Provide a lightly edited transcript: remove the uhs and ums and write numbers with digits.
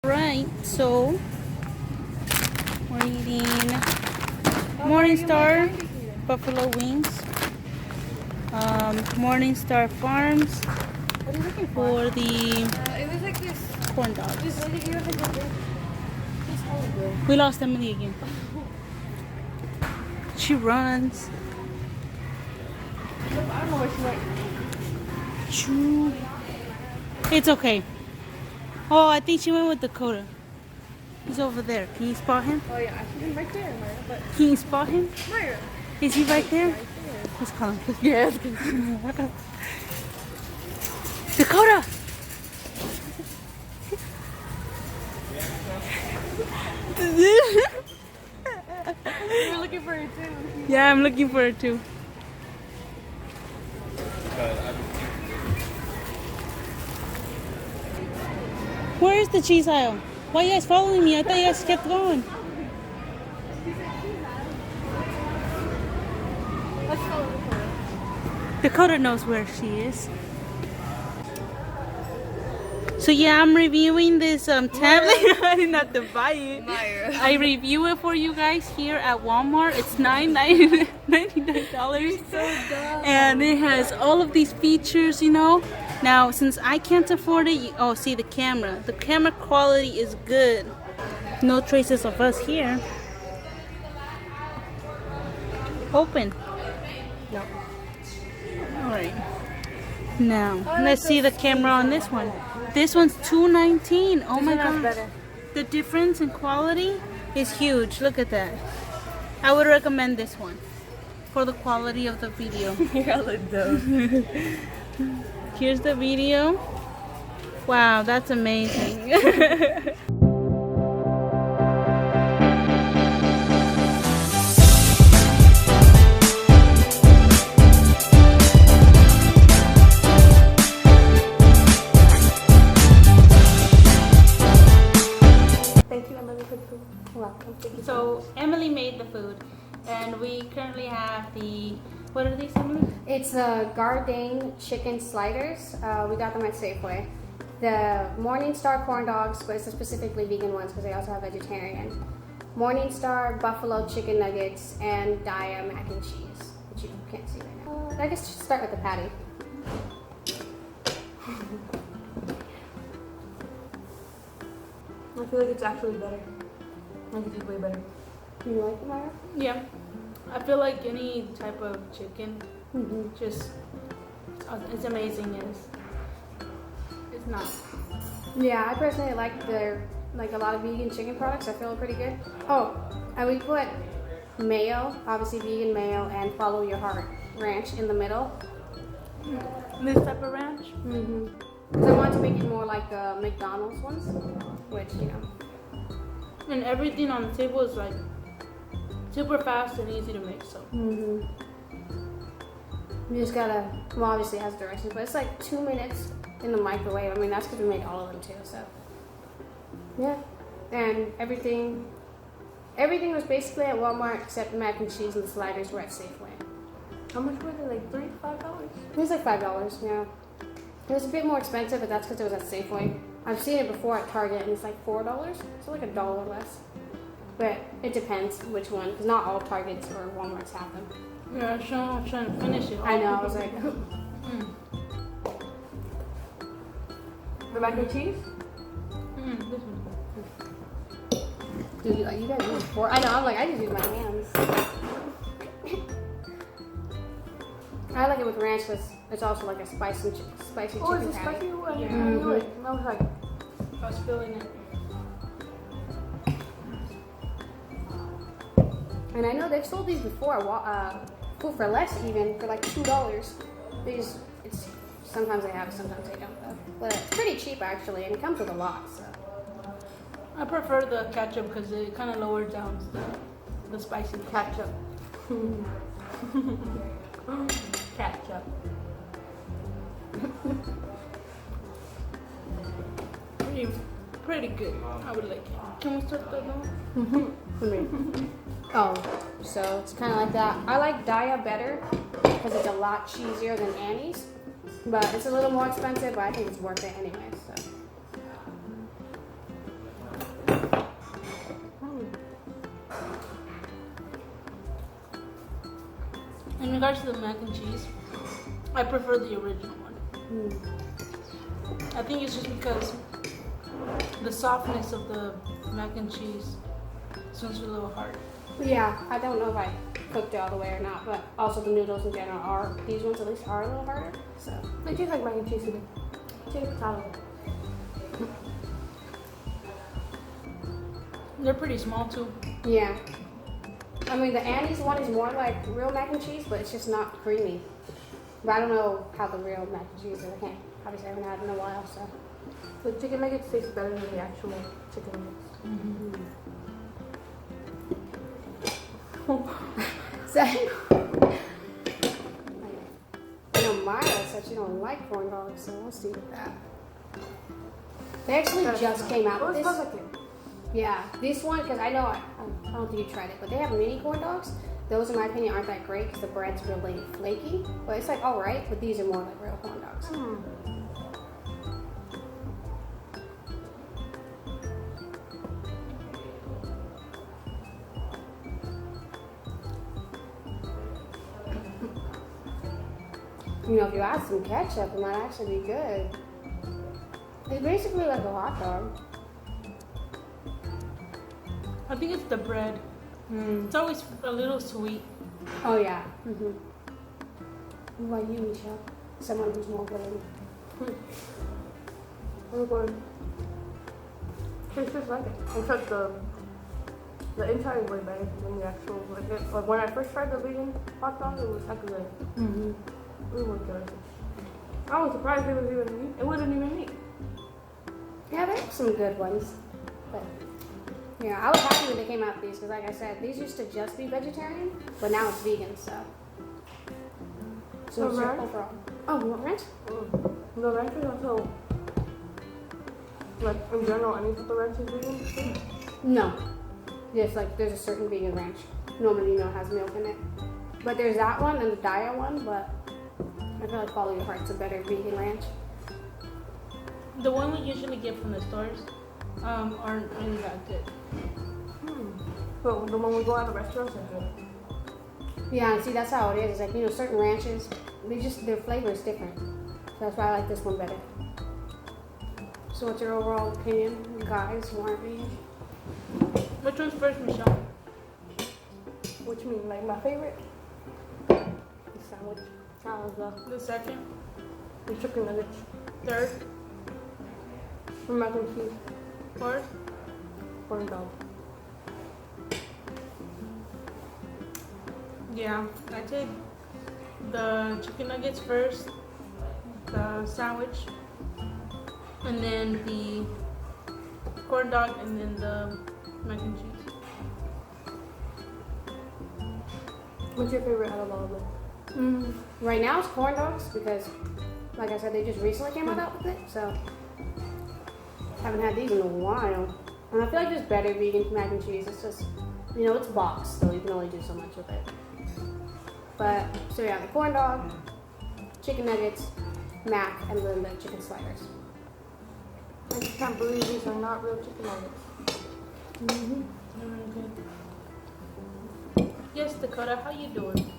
Right, so we're eating Morningstar buffalo wings, Morningstar Farms What are you looking for? for the It was like this. corn dogs. This lady here had this. We lost Emily again. She runs. I don't know where she went. Choo. It's okay. Oh, I think she went with Dakota. He's over there. Can you spot him? Oh yeah, she's been right there, Myra. But Can you spot him? Myra. Is he right there? Right there. Let's call him. Yes. Dakota! We were looking for her too. Yeah, I'm looking for her too. Where is the cheese aisle? Why are you guys following me? I thought you guys kept going. Let's go look for her. Dakota knows where she is. So yeah, I'm reviewing this tablet. I did not to buy it. Myra. I review it for you guys here at Walmart. It's $99. So dumb. And it has all of these features, you know. Now, since I can't afford it, oh, see the camera. The camera quality is good. No traces of us here. Open. No. All right. Now, let's see the camera on this one. This one's $219. Oh my god. Better. The difference in quality is huge. Look at that. I would recommend this one for the quality of the video. You're all dumb. Here's the video. Wow, that's amazing. Thank you, Emily, for the food. Welcome. Thank you. So Emily made the food, and we currently have the, what are these, Emily? It's Gardein chicken sliders. We got them at Safeway. The Morningstar corn dogs, but it's specifically vegan ones because they also have vegetarian. Morningstar buffalo chicken nuggets and Dia mac and cheese, which you can't see right now. I guess just start with the patty. I feel like it's actually better. I think it's way better. Do you like it, Myra? Yeah. I feel like any type of chicken, just, it's amazing. It's not. Yeah, I personally like a lot of vegan chicken products. I feel pretty good. Oh, and we put mayo, obviously vegan mayo, and Follow Your Heart ranch in the middle. This type of ranch? Because I wanted to make it more like the McDonald's ones, which, you know. And everything on the table is like super fast and easy to make, so. You just gotta, well, obviously it has directions, but it's like 2 minutes in the microwave. I mean, that's because we made all of them too, so. Yeah. And everything was basically at Walmart except the mac and cheese and the sliders were at Safeway. How much were they? Like $3 to $5? It was like $5, yeah. It was a bit more expensive, but that's because it was at Safeway. I've seen it before at Target and it's like $4, so like $1 less. But it depends which one, because not all Targets or Walmarts have them. Yeah, I'm trying to finish it. I know, I was like, The mac and cheese? This one. dude, like, you guys use fork. I know, I'm like, I just use my hands. I like it with ranch because it's also like a spicy Oh, chicken it's a patty. spicy one. Yeah. I knew it. I was like, I was feeling it. And I know they've sold these before, Food for Less even, for like $2. They just, sometimes they have it, sometimes they don't though. But it's pretty cheap actually, and it comes with a lot, so. I prefer the ketchup because it kind of lowers down the spicy ketchup. Ketchup. Pretty good. I would like it. Can we start that now? Oh, so it's kind of like that. I like Dia better because it's a lot cheesier than Annie's, but it's a little more expensive, but I think it's worth it anyway, so. regards to the mac and cheese, I prefer the original one. I think it's just because the softness of the mac and cheese seems a little hard. Yeah, I don't know if I cooked it all the way or not, but also the noodles in general are, these ones at least are a little harder, so. They taste like mac and cheese to me. Chicken potato. They're pretty small too. Yeah. I mean, the Annie's one is more like real mac and cheese, but it's just not creamy. But I don't know how the real mac and cheese is. I can't, obviously I haven't had it in a while, so. The chicken nuggets taste better than the actual chicken nuggets. So, I know Maya said she don't like corn dogs, so we'll see with that. They actually just came out with this. Yeah, this one, because I know, I don't think you tried it, but they have mini corn dogs. Those, in my opinion, aren't that great because the bread's really flaky. But it's like, all right, but these are more like real corn dogs. You know, if you add some ketchup, it might actually be good. It's basically like a hot dog. I think it's the bread. It's always a little sweet. Oh, yeah. What about you, Michelle? Someone who's more willing. I'm going. Tastes just like it. Except the inside is way better than the actual. Like when I first tried the vegan hot dog, it was heck of good. It was delicious. I was surprised it was even meat. It wasn't even meat. Yeah, there's some good ones. But yeah, I was happy when they came out with these because, like I said, these used to just be vegetarian, but now it's vegan. So The it's your ranch? overall. Oh, you want ranch? The ranch is also, like, in general, any type of ranch is vegan too? No. There's a certain vegan ranch. Normally, has milk in it. But there's that one and the diet one, but I feel like Follow Your Heart's a better vegan ranch. The one we usually get from the stores aren't really that good. But the one we go out to restaurants are good. Yeah, and see, that's how it is. It's like, certain ranches, their flavor is different. So that's why I like this one better. So what's your overall opinion, guys who aren't vegan? Which one's first, Michelle? Which means, like, my favorite? The sandwich. The second? The chicken nuggets. Third? The mac and cheese. Fourth? Corn dog. Yeah, I'd say the chicken nuggets first, the sandwich, and then the corn dog, and then the mac and cheese. What's your favorite out of all of them? Right now it's corn dogs because, like I said, they just recently came out with it, so haven't had these in a while. And I feel like there's better vegan mac and cheese. It's just, it's boxed, so you can only do so much with it. But, so yeah, the corn dog, chicken nuggets, mac, and then the chicken sliders. I just can't believe these are not real chicken nuggets. They're really good. Yes, Dakota, how you doing?